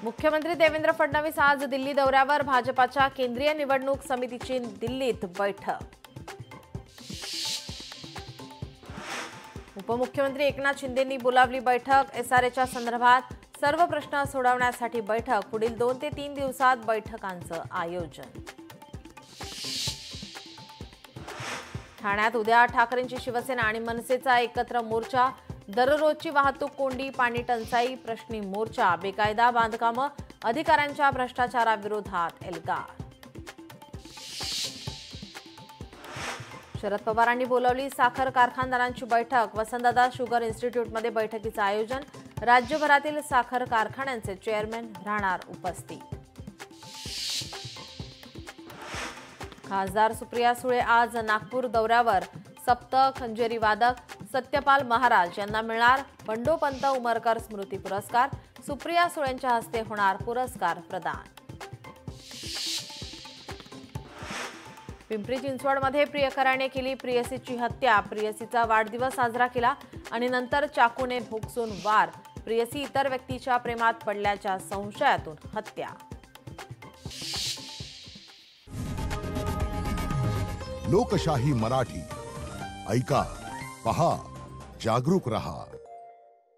मुख्यमंत्री देवेंद्र फडणवीस आज दिल्ली दौऱ्यावर, भाजपाच्या केंद्रीय निवडणूक समितीची दिल्लीत बैठक। उपमुख्यमंत्री एकनाथ शिंदेंनी बोलावली बैठक। एसआरएच्या संदर्भात सर्व प्रश्न सोडवण्यासाठी बैठक। पुढील 2 ते 3 दिवसात बैठकांचं आयोजन। ठाण्यात उद्या ठाकरेंची शिवसेना आणि मनसेचा एकत्र मोर्चा। दररोजची वाहतूक कोंडी, पाणी टंचाई प्रश्नी मोर्चा। बेकायदा बांधकामं, अधिकाऱ्यांच्या भ्रष्टाचाराविरोधात एल्गार। शरद पवारांनी बोलावली साखर कारखानदारांची बैठक। वसंतदादा शुगर इन्स्टिट्यूटमध्ये बैठकीचं आयोजन। राज्यभरातील साखर कारखान्यांचे चेअरमॅन राहणार उपस्थित। खासदार सुप्रिया सुळे आज नागपूर दौऱ्यावर। सप्त खंजेरी वादक सत्यपाल महाराज यांना मिळणार बंडोपंत उमरकर स्मृती पुरस्कार। सुप्रिया सुळेंच्या हस्ते होणार पुरस्कार प्रदान। पिंपरी चिंचवडमध्ये प्रियकराने केली प्रियसीची हत्या। प्रियसीचा वाढदिवस साजरा केला आणि नंतर चाकूने भोगसून वार। प्रियसी इतर व्यक्तीच्या प्रेमात पडल्याच्या संशयातून हत्या। लोकशाही मराठी ऐका, पहा, जागरूक रहा।